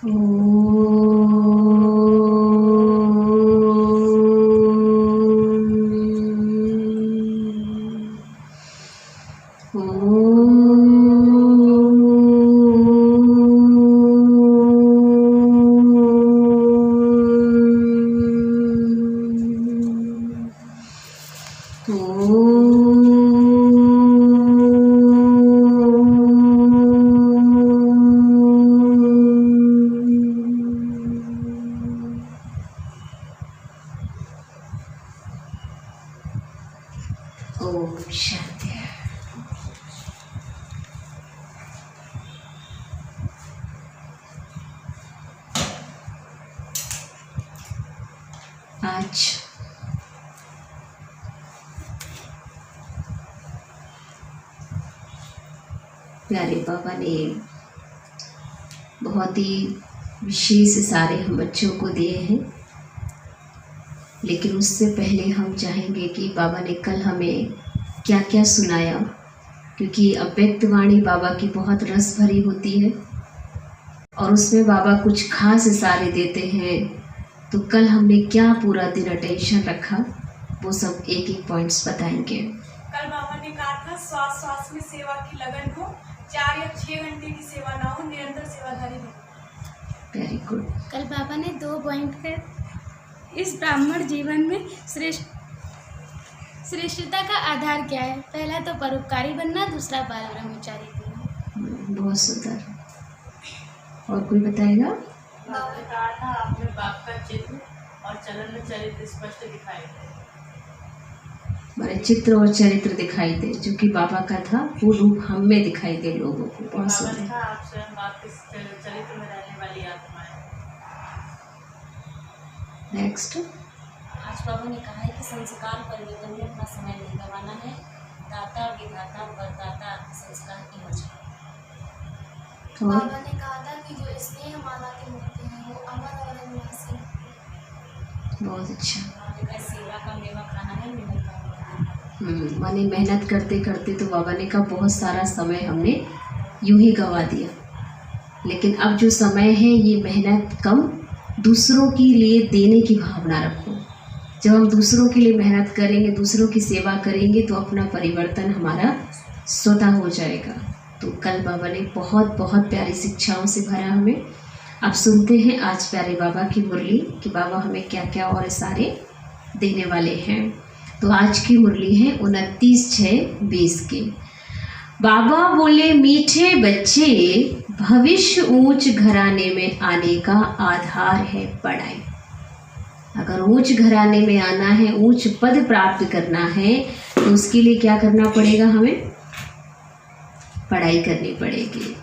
ओम शांति। आज प्यारे बाबा ने बहुत ही विशेष इशारे हम बच्चों को दिए हैं, लेकिन उससे पहले हम चाहेंगे कि बाबा ने कल हमें क्या क्या सुनाया, क्योंकि अव्यक्त वाणी बाबा की बहुत रस भरी होती है और उसमें बाबा कुछ खास इशारे देते हैं। तो कल हमने क्या पूरा दिन अटेंशन रखा, वो सब एक एक पॉइंट्स बताएंगे। कल बाबा ने कहा था श्वास श्वास में सेवा की लगन हो, 4 या 6 घंटे की सेवा ना हो, निरंतर सेवाधारी रहो। Very good. कल बाबा ने 2 पॉइंट पे इस ब्राह्मण जीवन में श्रेष्ठता का आधार क्या है। पहला तो परोपकारी बनना, दूसरा बाल ब्रह्मचारी बनना। बहुत सुंदर। और कोई बताएगा? बाबा ने कहा था आपने बाप का चित्र और चलन में चरित्र स्पष्ट दिखाई दे। हमारे चित्र और चरित्र दिखाई दे, जो कि बाबा का था वो रूप हम में दिखाई दे लोगों को। बहुत बाबा ने सुंदर। कहा आप स्वयं बाप के चरित्र में रहने वाली आत्मा है। नेक्स्ट। आज बाबा ने कहा है कि संस्कार परिवर्तन में अपना समय नहीं गंवाना है। दाता विधाता वरदाता संस्कार की मजा। बाबा ने कहा था कि जो स्नेह माला के मूर्ति हैं वो अमर और अविनाशी हैं। बहुत अच्छा। बाबा ने कहा सेवा का मेवा खाना है, मेहनत का मेवा। माने मेहनत करते करते तो बाबा ने कहा बहुत सारा समय हमने यूं ही गंवा दिया, लेकिन अब जो समय है ये मेहनत कम, दूसरों के लिए देने की भावना रखो। जब हम दूसरों के लिए मेहनत करेंगे, दूसरों की सेवा करेंगे, तो अपना परिवर्तन हमारा स्वतः हो जाएगा। तो कल बाबा ने बहुत बहुत प्यारी शिक्षाओं से भरा हमें। अब सुनते हैं आज प्यारे बाबा की मुरली कि बाबा हमें क्या क्या और इशारे देने वाले हैं। तो आज की मुरली है 29/6/20 की। बाबा बोले, मीठे बच्चे, भविष्य ऊंच घराने में आने का आधार है पढ़ाई। अगर ऊंच घराने में आना है, ऊंच पद प्राप्त करना है, तो उसके लिए क्या करना पड़ेगा? हमें पढ़ाई करनी पड़ेगी।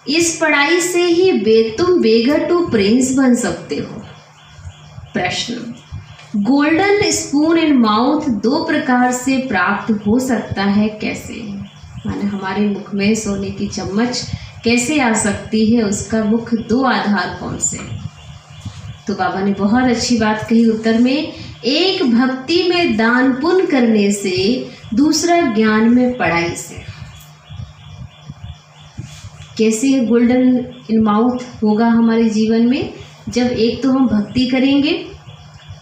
इस पढ़ाई से ही तुम बेगर टू प्रिंस बन सकते हो। प्रश्न, गोल्डन स्पून इन माउथ 2 प्रकार से प्राप्त हो सकता है, कैसे? माने हमारे मुख में सोने की चम्मच कैसे आ सकती है, उसका मुख्य 2 आधार कौन से? तो बाबा ने बहुत अच्छी बात कही उत्तर में। एक भक्ति में दान पुण्य करने से, दूसरा ज्ञान में पढ़ाई से। कैसे गोल्डन इन माउथ होगा हमारे जीवन में? जब एक तो हम भक्ति करेंगे,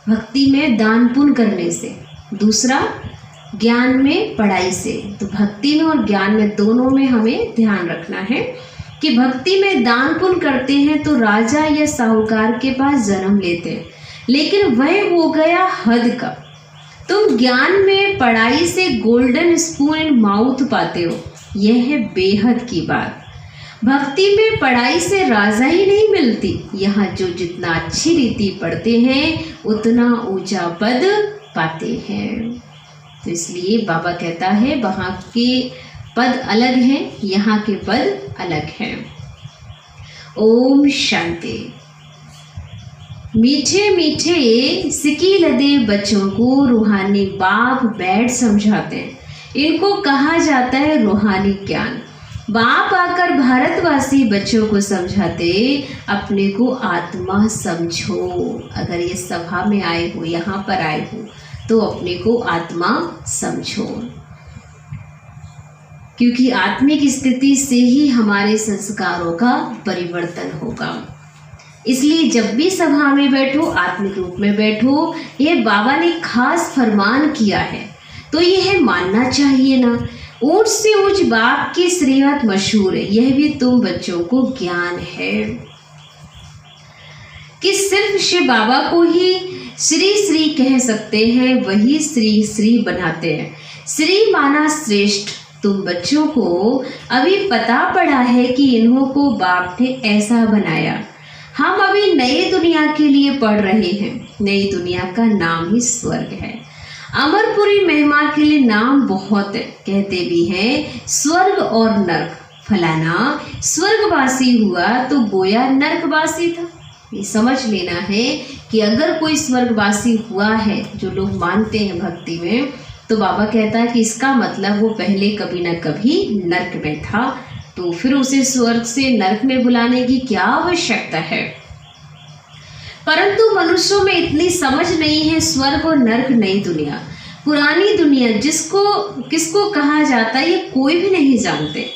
भक्ति में दान पुण्य करने से, दूसरा ज्ञान में पढ़ाई से। तो भक्ति में और ज्ञान में दोनों में हमें ध्यान रखना है कि भक्ति में दान पुण्य करते हैं तो राजा या साहूकार के पास जन्म लेते हैं, लेकिन वह हो गया हद का। तुम ज्ञान में पढ़ाई से गोल्डन स्पून इन माउथ पाते हो, यह है बेहद की बात। भक्ति में पढ़ाई से राजा ही नहीं मिलती, यहाँ जो जितना अच्छी रीति पढ़ते हैं उतना ऊंचा पद पाते हैं। तो इसलिए बाबा कहता है वहाँ के पद अलग हैं, यहाँ के पद अलग हैं। ओम शांति। मीठे मीठे सिकी लदे बच्चों को रूहानी बाप बैठ समझाते हैं। इनको कहा जाता है रूहानी ज्ञान। बाप आकर भारतवासी बच्चों को समझाते, अपने को आत्मा समझो। अगर ये सभा में आए हो, यहाँ पर आए हो, तो अपने को आत्मा समझो, क्योंकि आत्मिक स्थिति से ही हमारे संस्कारों का परिवर्तन होगा। इसलिए जब भी सभा में बैठो, आत्मिक रूप में बैठो, ये बाबा ने खास फरमान किया है तो यह मानना चाहिए ना। ऊंच से ऊंच बाप की श्रीमत मशहूर है, यह भी तुम बच्चों को ज्ञान है कि सिर्फ शिव बाबा को ही श्री श्री कह सकते हैं, वही श्री श्री बनाते हैं। श्री माना श्रेष्ठ। तुम बच्चों को अभी पता पड़ा है कि इन्हों को बाप ने ऐसा बनाया। हम अभी नई दुनिया के लिए पढ़ रहे हैं। नई दुनिया का नाम ही स्वर्ग है। अमरपुरी महिमा के लिए नाम बहुत है, कहते भी हैं स्वर्ग और नर्क। फलाना स्वर्गवासी हुआ तो गोया नर्कवासी था। ये समझ लेना है कि अगर कोई स्वर्गवासी हुआ है, जो लोग मानते हैं भक्ति में, तो बाबा कहता है कि इसका मतलब वो पहले कभी न कभी नर्क में था, तो फिर उसे स्वर्ग से नर्क में बुलाने की क्या आवश्यकता है। परंतु मनुष्यों में इतनी समझ नहीं है। स्वर्ग और नर्क नई दुनिया, पुरानी दुनिया जिसको किसको कहा जाता है ये कोई भी नहीं जानते।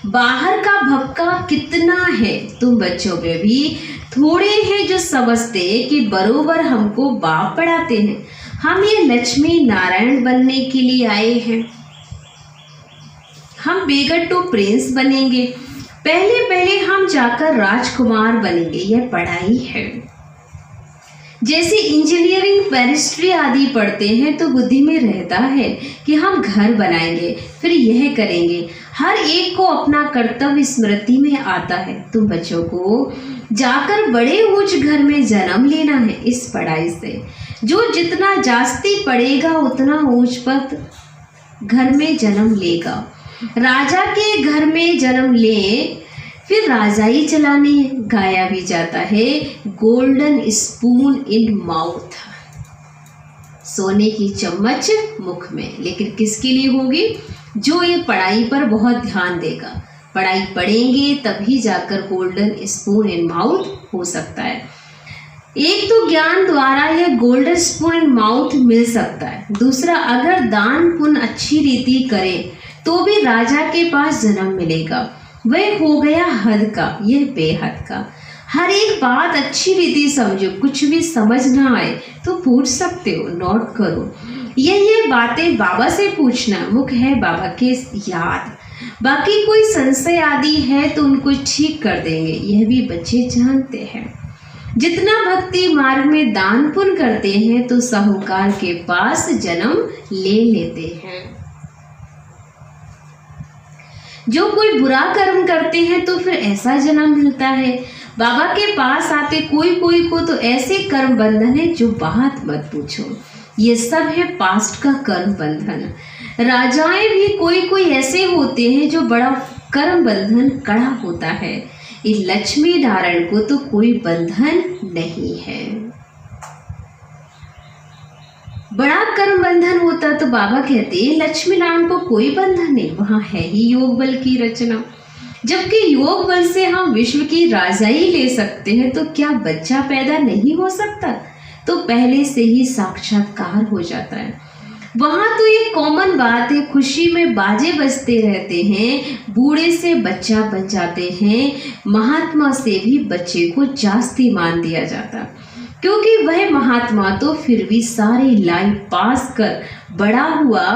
बाहर का भक्का कितना है। तुम बच्चों में भी थोड़े हैं जो समझते कि बरोबर हमको बाप पढ़ाते हैं, हम ये लक्ष्मी नारायण बनने के लिए आए हैं, हम बेगट्टू प्रिंस बनेंगे, पहले हम जाकर राजकुमार बनेंगे। यह पढ़ाई है। जैसे इंजीनियरिंग, बैरिस्ट्री आदि पढ़ते हैं तो बुद्धि में रहता है कि हम घर बनाएंगे, फिर यह करेंगे। हर एक को अपना कर्तव्य स्मृति में आता है। तुम बच्चों को जाकर बड़े ऊंच घर में जन्म लेना है इस पढ़ाई से। जो जितना जास्ती पढ़ेगा उतना ऊंच पद घर में जन्म लेगा। राजा के घर में जन्म ले, फिर राजाई चलानी है। गाया भी जाता है गोल्डन स्पून इन माउथ, सोने की चम्मच मुख में। लेकिन किसके लिए होगी? जो ये पढ़ाई पर बहुत ध्यान देगा। पढ़ाई पढ़ेंगे तभी जाकर गोल्डन स्पून इन माउथ हो सकता है। एक तो ज्ञान द्वारा यह गोल्डन स्पून इन माउथ मिल सकता है। दूसरा, अगर दान पुण्य अच्छी रीति करें तो भी राजा के पास जन्म मिलेगा। वह हो गया हद का, यह बेहद का। हर एक बात अच्छी रीति समझो। कुछ भी समझ ना आए तो पूछ सकते हो, नोट करो। ये बातें बाबा से पूछना मुख है बाबा के याद। बाकी कोई संशय आदि है तो उनको ठीक कर देंगे, यह भी बच्चे जानते हैं। जितना भक्ति मार्ग में दान पुण्य करते हैं तो साहूकार के पास जन्म ले लेते हैं। जो कोई बुरा कर्म करते हैं तो फिर ऐसा जन्म मिलता है। बाबा के पास आते कोई को तो ऐसे कर्म बंधन है जो बात मत पूछो। ये सब है पास्ट का कर्म बंधन। राजाएं भी कोई ऐसे होते हैं जो बड़ा कर्म बंधन कड़ा होता है। इस लक्ष्मी नारायण को तो कोई बंधन नहीं है। बड़ा कर्म बंधन होता तो बाबा कहते लक्ष्मी नारायण को कोई बंधन नहीं, वहां है ही योग बल की रचना। जबकि योग बल से हम विश्व की राजाई ले सकते हैं, तो क्या बच्चा पैदा नहीं हो सकता? तो पहले से ही साक्षात्कार हो जाता है। वहां तो ये कॉमन बात है, खुशी में बाजे बजते रहते हैं, बूढ़े से बच्चा बन जाते हैं। महात्मा से भी बच्चे को जास्ती मान दिया जाता, क्योंकि वह महात्मा तो फिर भी सारी लाइफ पास कर बड़ा हुआ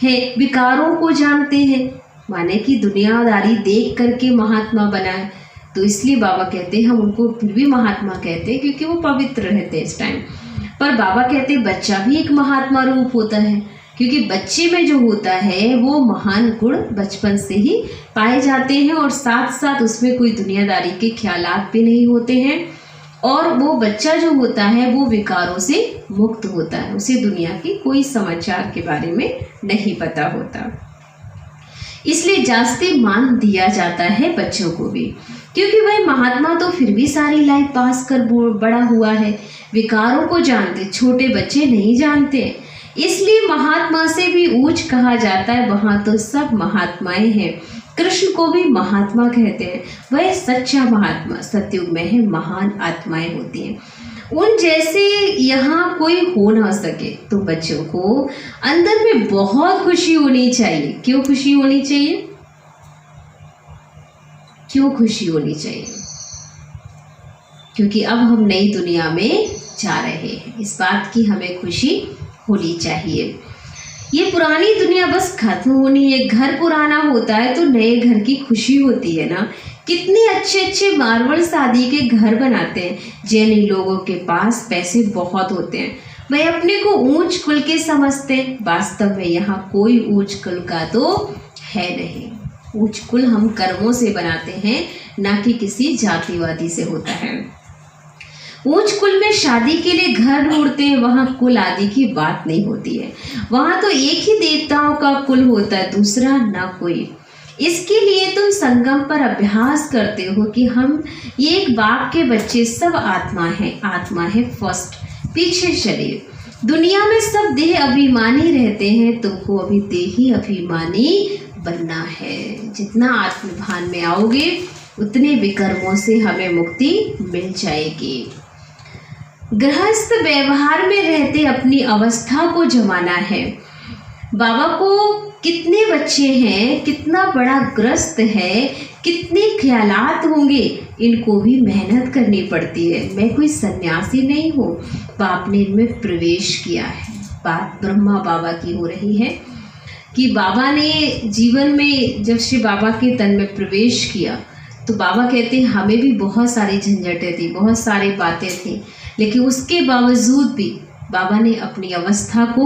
है। विकारों को जानते हैं, माने कि दुनियादारी देख करके महात्मा बना है। तो इसलिए बाबा कहते हैं हम उनको फिर भी महात्मा कहते हैं, क्योंकि वो पवित्र रहते हैं इस टाइम। पर बाबा कहते हैं बच्चा भी एक महात्मा रूप होता है, क्योंकि बच्चे में जो होता है वो महान गुण बचपन से ही पाए जाते हैं, और साथ साथ उसमें कोई दुनियादारी के ख्यालात भी नहीं होते हैं। और वो बच्चा जो होता है वो विकारों से मुक्त होता है, उसे दुनिया की कोई समाचार के बारे में नहीं पता होता। इसलिए जास्ती मान दिया जाता है बच्चों को भी, क्योंकि वह महात्मा तो फिर भी सारी लाइफ पास कर बड़ा हुआ है। विकारों को जानते, छोटे बच्चे नहीं जानते, इसलिए महात्मा से भी ऊंच कहा जाता है। वहां तो सब महात्माएं हैं। कृष्ण को भी महात्मा कहते हैं, वह सच्चा महात्मा सतयुग में है। महान आत्माएं होती हैं, उन जैसे यहाँ कोई हो ना सके। तो बच्चों को अंदर में बहुत खुशी होनी चाहिए। क्यों खुशी होनी चाहिए? क्यों खुशी होनी चाहिए? क्योंकि अब हम नई दुनिया में जा रहे हैं। इस बात की हमें खुशी होनी चाहिए। ये पुरानी दुनिया बस खत्म होनी है। घर पुराना होता है तो नए घर की खुशी होती है ना। कितने अच्छे अच्छे मार्बल शादी के घर बनाते हैं जिन लोगों के पास पैसे बहुत होते हैं। वह अपने को ऊंच कुल के समझते हैं। वास्तव में यहाँ कोई ऊंच कुल का तो है नहीं। ऊंच कुल हम कर्मों से बनाते हैं, ना कि किसी जातिवादी से होता है। ऊंच कुल में शादी के लिए घर ढूंढते हैं, वहाँ कुल आदि की बात नहीं होती है। वहाँ तो एक ही देवताओं का कुल होता है, दूसरा ना कोई। इसके लिए तुम संगम पर अभ्यास करते हो कि हम ये एक बाप के बच्चे सब आत्मा है। आत्मा है फर्स्ट, पीछे शरीर। दुनिया में सब देह अभिमानी रहते हैं, तुमको अभी देही अभिमानी बनना है। जितना आत्मभान में आओगे उतने विकर्मों से हमें मुक्ति मिल जाएगी। गृहस्थ व्यवहार में रहते अपनी अवस्था को जमाना है। बाबा को कितने बच्चे हैं, कितना बड़ा ग्रस्त है, कितने ख्यालात होंगे, इनको भी मेहनत करनी पड़ती है। मैं कोई सन्यासी नहीं हूँ, बाप ने इनमें प्रवेश किया है। बात ब्रह्मा बाबा की हो रही है कि बाबा ने जीवन में जब श्री बाबा के तन में प्रवेश किया तो बाबा कहते हैं हमें भी बहुत सारी झंझटें थी, बहुत सारी बातें थी, लेकिन उसके बावजूद भी बाबा ने अपनी अवस्था को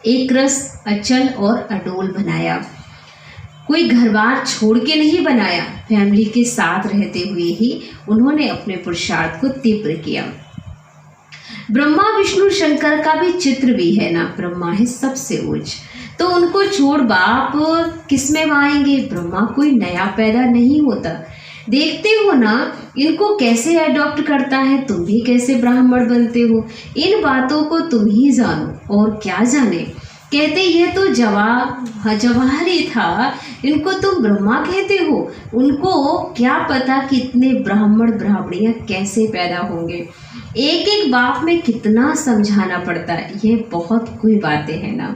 एक रस, अचल और अडोल बनाया। कोई घर बार छोड़ के नहीं बनाया, फैमिली के साथ रहते हुए ही उन्होंने अपने पुरुषार्थ को तीव्र किया। ब्रह्मा विष्णु शंकर का भी चित्र भी है ना। ब्रह्मा है सबसे ऊंच, तो उनको छोड़ बाप किसमें आएंगे। ब्रह्मा कोई नया पैदा नहीं होता। देखते हो ना इनको कैसे अडॉप्ट करता है। तुम भी कैसे ब्राह्मण बनते हो, इन बातों को तुम ही जानो और क्या जाने। कहते यह तो जवाहर ही था, इनको तुम ब्रह्मा कहते हो। उनको क्या पता कि इतने ब्राह्मण ब्राह्मणियाँ कैसे पैदा होंगे। एक एक बाप में कितना समझाना पड़ता है। यह बहुत कोई बातें हैं ना।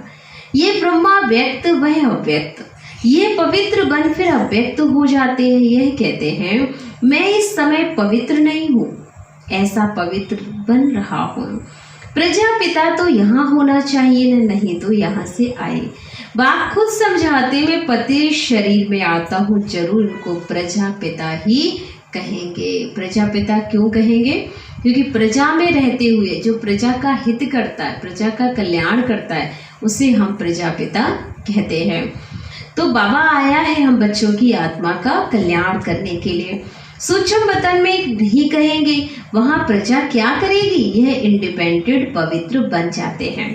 ये ब्रह्मा व्यक्त, वह अव्यक्त। ये पवित्र बन फिर अव्यक्त हो जाते हैं। यह कहते हैं मैं इस समय पवित्र नहीं हूँ, ऐसा पवित्र बन रहा हूँ। प्रजापिता तो यहाँ होना चाहिए न, नहीं तो यहाँ से आए। बाप खुद समझाते मैं पति शरीर में आता हूँ, जरूर इनको प्रजापिता ही कहेंगे। प्रजापिता क्यों कहेंगे? क्योंकि प्रजा में रहते हुए जो प्रजा का हित करता है, प्रजा का कल्याण करता है, उसे हम प्रजापिता कहते हैं। तो बाबा आया है हम बच्चों की आत्मा का कल्याण करने के लिए। सूक्ष्म वतन में नहीं कहेंगे, वहाँ प्रजा क्या करेगी? यह इंडिपेंडेंट पवित्र बन जाते हैं।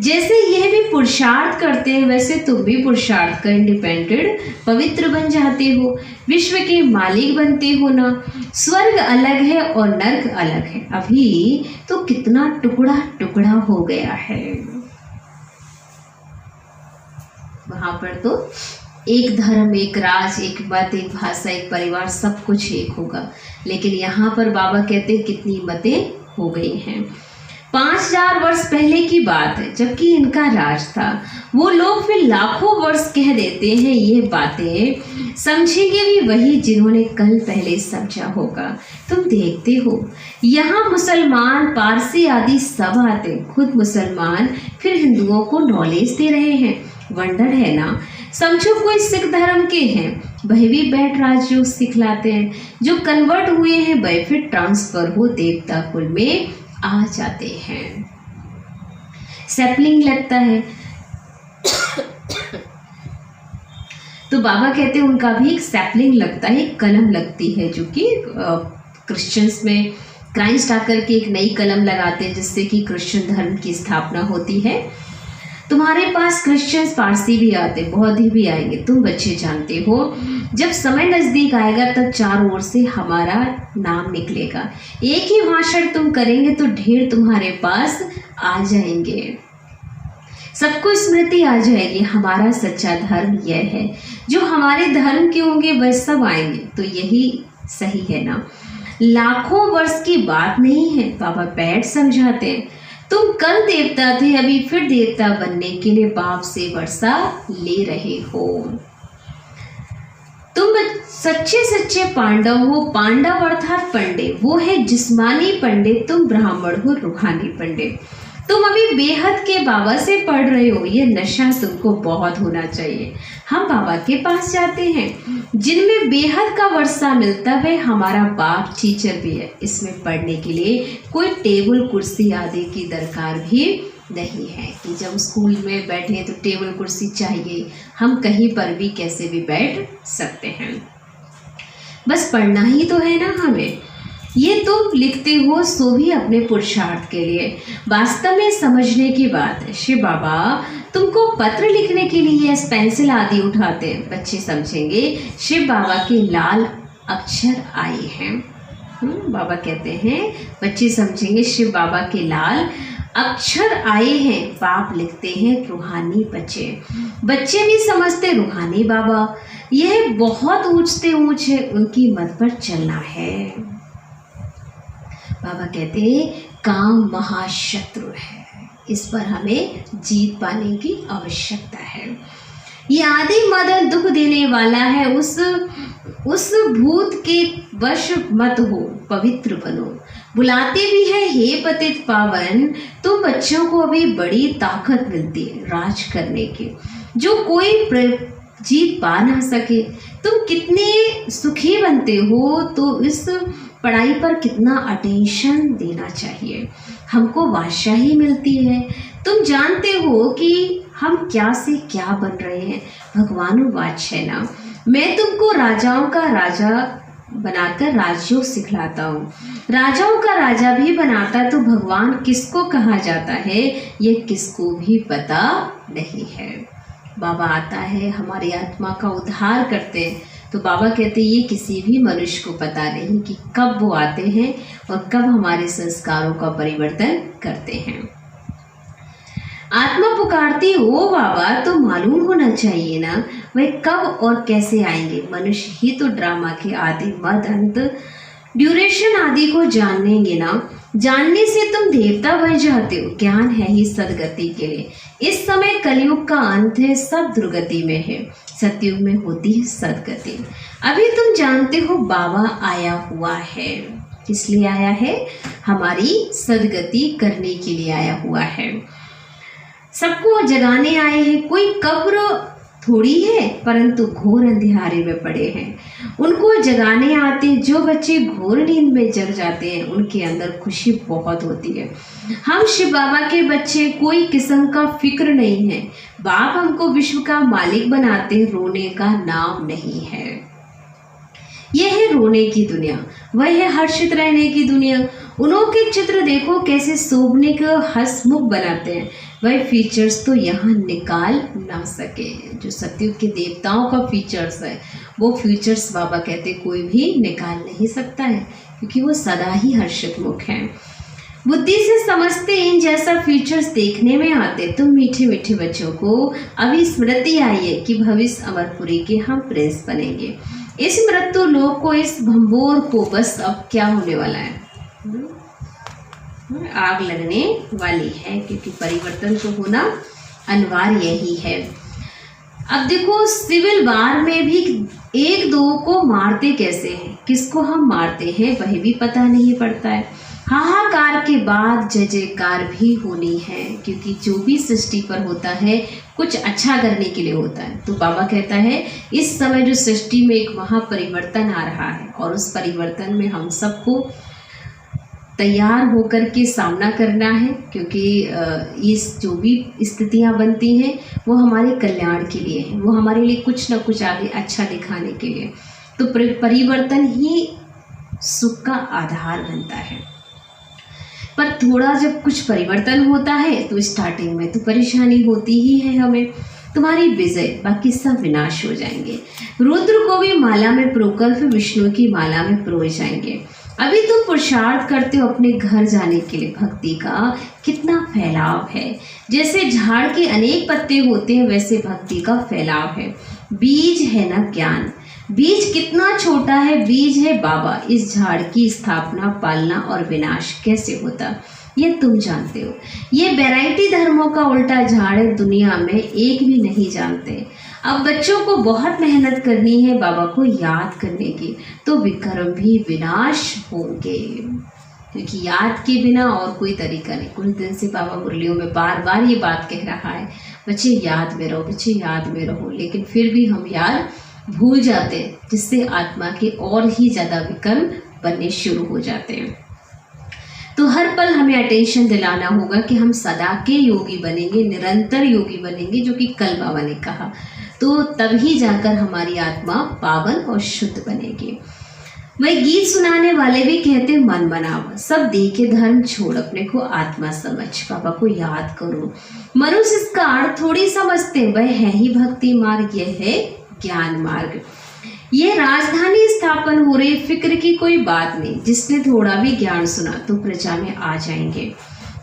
जैसे यह भी पुरुषार्थ करते हैं, वैसे तुम भी पुरुषार्थ कर इंडिपेंडेंट पवित्र बन जाते हो, विश्व के मालिक बनते हो ना। स्वर्ग अलग है और नर्क अलग है। अभी तो कितना टुकड़ा टुकड़ा हो गया है। वहां पर तो एक धर्म, एक राज, एक मत, एक भाषा, एक परिवार, सब कुछ एक होगा। लेकिन यहाँ पर बाबा कहते हैं कितनी मतें हो गई हैं। 5000 वर्ष पहले की बात है, जबकि इनका राज था। वो लोग फिर लाखों वर्ष कह देते हैं ये बातें। समझेंगे भी वही जिन्होंने कल पहले समझा होगा। तुम देखते हो यहाँ मुसलमान, पारसी आदि सब आते, खुद मुसलमान फिर हिंदुओं को नॉलेज दे रहे हैं। वंडर है ना। समझो कोई सिख धर्म के हैं, वह भी बैठ राजयोग सिखलाते हैं। जो कन्वर्ट हुए हैं वह फिर ट्रांसफर हो देवता कुल में आ जाते हैं। सैपलिंग लगता है तो बाबा कहते हैं उनका भी एक सैपलिंग लगता है, एक कलम लगती है, जो कि क्रिश्चियंस में क्राइस्ट आकर के एक नई कलम लगाते हैं, जिससे कि क्रिश्चियन धर्म की स्थापना होती है। तुम्हारे पास क्रिश्चियंस, पारसी भी आते, बौद्ध भी आएंगे, तुम बच्चे जानते हो। जब समय नज़दीक आएगा तब चारों ओर से हमारा नाम निकलेगा। एक ही भाषण तुम करेंगे तो ढेर तुम्हारे पास आ जाएंगे, सबको स्मृति आ जाएगी हमारा सच्चा धर्म यह है। जो हमारे धर्म के होंगे वह सब आएंगे। तो यही सही है ना। लाखों वर्ष की बात नहीं है। बाबा बैठ समझाते हैं तुम कल देवता थे, अभी फिर देवता बनने के लिए बाप से वर्षा ले रहे हो। तुम सच्चे सच्चे पांडव हो। पांडव अर्थात पंडित, वो है जिस्मानी पंडित, तुम ब्राह्मण हो रूहानी पंडित। तुम अभी बेहद के बाबा से पढ़ रहे हो, ये नशा तुमको बहुत होना चाहिए। हम बाबा के पास जाते हैं जिनमें बेहद का वर्षा मिलता है। हमारा बाप टीचर भी है, इसमें पढ़ने के लिए कोई टेबल कुर्सी आदि की दरकार भी नहीं है कि जब स्कूल में बैठे तो टेबल कुर्सी चाहिए। हम कहीं पर भी कैसे भी बैठ सकते हैं, बस पढ़ना ही तो है ना हमें। ये तुम लिखते हो सो भी अपने पुरुषार्थ के लिए। वास्तव में समझने की बात है, शिव बाबा तुमको पत्र लिखने के लिए पेंसिल आदि उठाते हैं। बच्चे समझेंगे शिव बाबा के लाल अक्षर आए हैं। बाबा कहते हैं बच्चे समझेंगे शिव बाबा के लाल अक्षर आए हैं। बाप लिखते हैं रूहानी बच्चे। बच्चे भी समझते रूहानी बाबा, यह बहुत ऊंच से ऊंच है, उनकी मत पर चलना है। बाबा कहते हैं काम महाशत्रु है, इस पर हमें जीत पाने की आवश्यकता है। ये आदि मदन दुख देने वाला है, उस भूत के वश मत हो, पवित्र बनो। बुलाते भी है हे पतित पावन, तुम बच्चों को अभी बड़ी ताकत मिलती है राज करने की, जो कोई जीत पा ना सके। तुम कितने सुखी बनते हो, तो इस पढ़ाई पर कितना अटेंशन देना चाहिए। हमको बादशाही मिलती है। तुम जानते हो कि हम क्या से क्या बन रहे हैं। भगवानुवाच है ना, मैं तुमको राजाओं का राजा बनाकर राजयोग सिखलाता हूँ। राजाओं का राजा भी बनाता तो भगवान किसको कहा जाता है, ये किसको भी पता नहीं है। बाबा आता है हमारी आत्मा का उद्धार करते हैं, तो बाबा कहते हैं ये किसी भी मनुष्य को पता नहीं कि कब वो आते हैं और कब हमारे संस्कारों का परिवर्तन करते हैं। आत्मा पुकारती हो बाबा, तो मालूम होना चाहिए ना वह कब और कैसे आएंगे। मनुष्य ही तो ड्रामा के आदि मद अंत ड्यूरेशन आदि को जानेंगे ना। जानने से तुम देवता बन जाते हो। ज्ञान है ही सदगति के लिए। इस समय कलयुग का अंत है, सब दुर्गति में है, सतयुग में होती है सदगति। अभी तुम जानते हो बाबा आया हुआ है, किस लिए आया है, हमारी सदगति करने के लिए आया हुआ है। सबको जगाने आए हैं। कोई कब्र थोड़ी है, परंतु घोर अंधियारे में पड़े हैं, उनको जगाने आते। जो बच्चे घोर नींद में जग जाते हैं उनके अंदर खुशी बहुत होती है। हम शिव बाबा के बच्चे, कोई किस्म का फिक्र नहीं है। बाप हमको विश्व का मालिक बनाते, रोने का नाम नहीं है। यह है रोने की दुनिया, वह है हर्षित रहने की दुनिया। उन्हों के चित्र देखो कैसे शोभने का हंसमुख बनाते हैं, वह फीचर्स तो यहाँ निकाल ना सके। जो सतयुग के देवताओं का फीचर्स है, वो फीचर्स बाबा कहते कोई भी निकाल नहीं सकता है, क्योंकि वो सदा ही हर्षित मुख हैं। बुद्धि से समझते इन जैसा फीचर्स देखने में आते। तुम मीठे मीठे बच्चों को अभी स्मृति आई है कि भविष्य अमरपुरी के हम प्रिंस बनेंगे। इस मृत्यु लोक को, इस भंबोर को बस अब क्या होने वाला है, आग लगने वाली है, क्योंकि परिवर्तन तो होना अनिवार्य ही है। अब देखो सिविल वार में भी एक दो को मारते कैसे हैं, किसको हम मारते हैं वह भी पता नहीं पड़ता है। हाहाकार के बाद जय जयकार भी होनी है, क्योंकि जो भी सृष्टि पर होता है कुछ अच्छा करने के लिए होता है। तो बाबा कहता है इस समय जो सृष्टि में एक महापरिवर्तन आ रहा है, और उस परिवर्तन में हम सबको तैयार होकर के सामना करना है, क्योंकि इस जो भी स्थितियां बनती हैं वो हमारे कल्याण के लिए है, वो हमारे लिए कुछ ना कुछ आगे अच्छा दिखाने के लिए। तो परिवर्तन ही सुख का आधार बनता है। पर थोड़ा जब कुछ परिवर्तन होता है तो स्टार्टिंग में तो परेशानी होती ही है हमें। तुम्हारी विजय, बाकी सब विनाश हो जाएंगे। रुद्र को भी माला में प्रोकर फिर विष्णु की माला में प्रोए जाएंगे। अभी तुम पुरुषार्थ करते हो अपने घर जाने के लिए। भक्ति का कितना फैलाव है, जैसे झाड़ के अनेक पत्ते होते हैं वैसे भक्ति का फैलाव है। बीज है ना ज्ञान, बीज कितना छोटा है, बीज है बाबा। इस झाड़ की स्थापना, पालना और विनाश कैसे होता ये तुम जानते हो। ये वैरायटी धर्मों का उल्टा झाड़ है, दुनिया में एक भी नहीं जानते। अब बच्चों को बहुत मेहनत करनी है बाबा को याद करने की, तो विकर्म भी विनाश होंगे, क्योंकि याद के बिना और कोई तरीका नहीं। कुछ दिन से बाबा मुरलियों में बार बार ये बात कह रहा है, बच्चे याद में रहो, बच्चे याद में रहो, लेकिन फिर भी हम याद भूल जाते हैं, जिससे आत्मा के और ही ज़्यादा विकर्म बनने शुरू हो जाते हैं। तो हर पल हमें अटेंशन दिलाना होगा कि हम सदा के योगी बनेंगे, निरंतर योगी बनेंगे, जो कि कल बाबा ने कहा, तो तभी जाकर हमारी आत्मा पावन और शुद्ध बनेगी। वही गीत सुनाने वाले भी कहते मन मनावा, सब देखे धर्म छोड़, अपने को आत्मा समझ, बाबा को याद करो। मनुष्य इसका अर्थ थोड़ी समझते, वह है ही भक्ति मार्ग, यह है ज्ञान मार्ग। ये राजधानी स्थापन हो रही, फिक्र की कोई बात नहीं, जिसने थोड़ा भी ज्ञान सुना तो प्रजा में आ जाएंगे।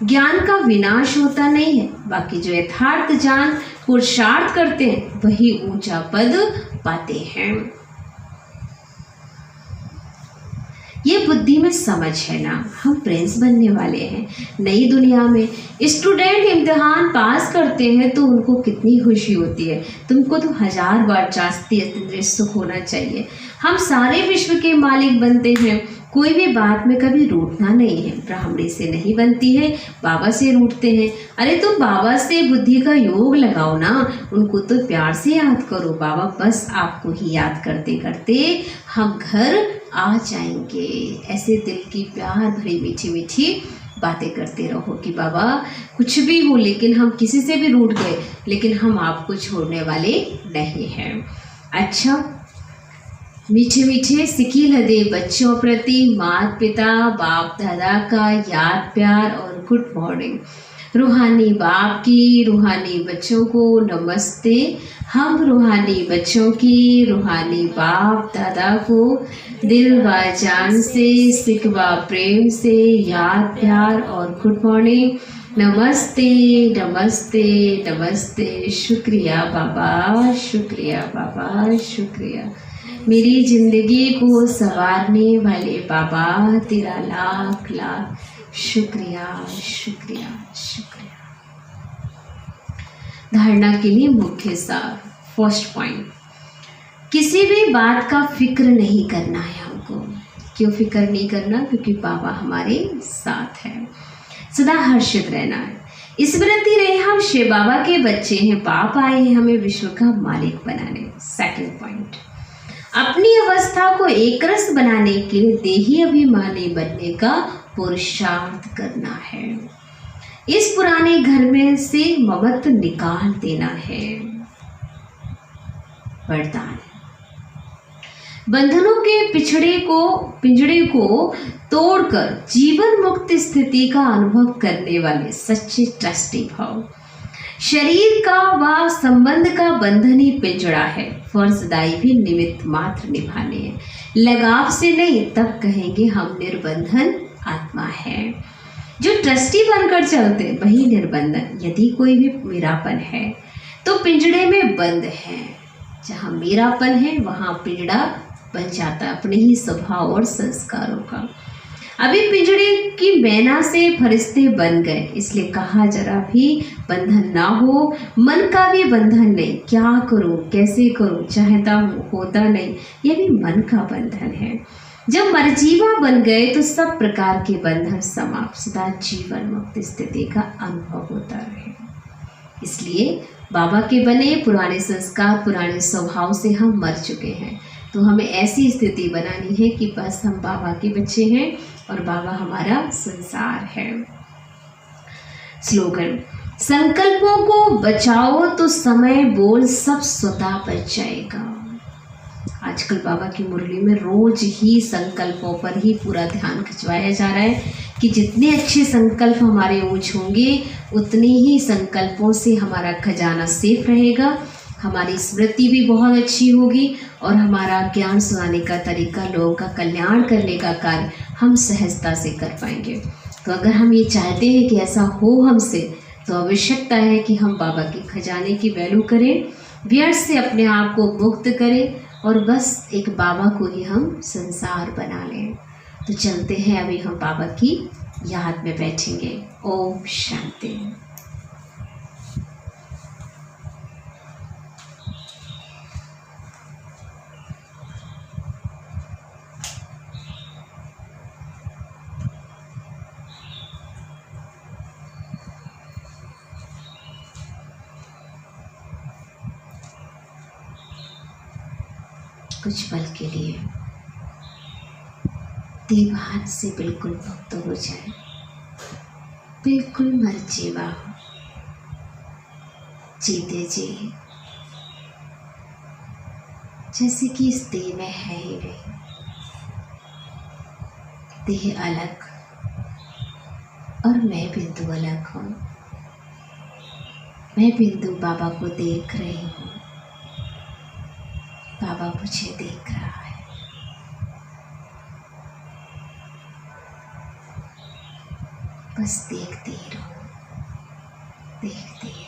ज्ञान का विनाश होता नहीं है, बाकी जो यथार्थ जान पुरुषार्थ करते हैं वही ऊंचा पद पाते हैं। ये बुद्धि में समझ है ना, हम प्रिंस बनने वाले हैं नई दुनिया में। स्टूडेंट इम्तिहान पास करते हैं तो उनको कितनी खुशी होती है, तुमको तो 1000 बार जास्ती अतिरिक्त सुख होना चाहिए। हम सारे विश्व के मालिक बनते हैं, कोई भी बात में कभी रूठना नहीं है। ब्राह्मणी से नहीं बनती है, बाबा से रूठते हैं। अरे तुम बाबा से बुद्धि का योग लगाओ ना, उनको तो प्यार से याद करो। बाबा बस आपको ही याद करते करते हम घर आ जाएंगे। ऐसे दिल की प्यार भरी मीठी मीठी बातें करते रहो कि बाबा कुछ भी हो, लेकिन हम किसी से भी रूठ गए, लेकिन हम आपको छोड़ने वाले नहीं हैं। अच्छा, मीठे मीठे सिकील दे बच्चों प्रति माता पिता बाप दादा का याद प्यार और गुड मॉर्निंग। रूहानी बाप की रूहानी बच्चों को नमस्ते। हम रूहानी बच्चों की रूहानी बाप दादा को दिल व जान से सिकवा प्रेम से याद प्यार और गुड मॉर्निंग। नमस्ते नमस्ते नमस्ते। शुक्रिया बाबा, शुक्रिया बाबा, शुक्रिया। मेरी जिंदगी को संवारने वाले बाबा, तेरा लाख लाख शुक्रिया शुक्रिया शुक्रिया। धारणा के लिए मुख्य सार। फर्स्ट पॉइंट, किसी भी बात का फिक्र नहीं करना है हमको। क्यों फिक्र नहीं करना? क्योंकि बाबा हमारे साथ है। सदा हर्षित रहना है। स्मृति रहे हम शिव बाबा के बच्चे हैं, बाप आए हैं हमें विश्व का मालिक बनाने। सेकंड पॉइंट, अपनी अवस्था को एकरस बनाने के लिए देही अभिमानी बनने का पुरुषार्थ करना है। इस पुराने घर में से ममत्व निकाल देना है। वरदान, बंधनों के पिंजड़े को तोड़कर जीवन मुक्त स्थिति का अनुभव करने वाले सच्चे ट्रस्टी भाव। शरीर का व संबंध का बंधन ही पिंजड़ा है, फर्जदाई भी निमित्त मात्र निभाने हैं। लगाव से नहीं, तब कहेंगे हम निर्बंधन आत्मा है। जो ट्रस्टी बनकर चलते वही निर्बंधन। यदि कोई भी मेरापन है तो पिंजड़े में बंद है। जहाँ मेरापन है वहाँ पिंजड़ा बन जाता है अपने ही स्वभाव और संस्कारों का। अभी पिंजड़े की मैना से फरिश्ते बन गए, इसलिए कहा जरा भी बंधन ना हो। मन का भी बंधन नहीं, क्या करूं कैसे करूं, चाहता हूं होता नहीं, ये भी मन का बंधन है। जब मरजीवा बन गए तो सब प्रकार के बंधन समाप्त, सदा जीवन मुक्त स्थिति का अनुभव होता रहे। इसलिए बाबा के बने पुराने संस्कार पुराने स्वभाव से हम मर चुके हैं, तो हमें ऐसी स्थिति बनानी है कि बस हम बाबा के बच्चे हैं और बाबा हमारा संसार है। स्लोगन, संकल्पों को बचाओ तो समय बोल सब स्वतः बच जाएगा। आजकल बाबा की मुरली में रोज ही संकल्पों पर ही पूरा ध्यान खिंचवाया जा रहा है कि जितने अच्छे संकल्प हमारे ऊंच होंगे उतने ही संकल्पों से हमारा खजाना सेफ रहेगा, हमारी स्मृति भी बहुत अच्छी होगी और हमारा ज्ञान सुनाने का तरीका, लोगों का कल्याण करने का कार्य हम सहजता से कर पाएंगे। तो अगर हम ये चाहते हैं कि ऐसा हो हमसे, तो आवश्यकता है कि हम बाबा के खजाने की वैल्यू करें, व्यर्थ से अपने आप को मुक्त करें और बस एक बाबा को ही हम संसार बना लें। तो चलते हैं, अभी हम बाबा की याद में बैठेंगे। ओम शांति। कुछ पल के लिए देवान से बिल्कुल मुक्त हो जाए, बिल्कुल मर्जीवा हो, जीते जी जैसे कि इस देह में है ही नहीं। देह अलग और मैं बिंदु अलग हूँ। मैं बिंदु बाबा को देख रही हूँ, बाबा मुझे देख रहा है। बस देखते ही रहो, देखते ही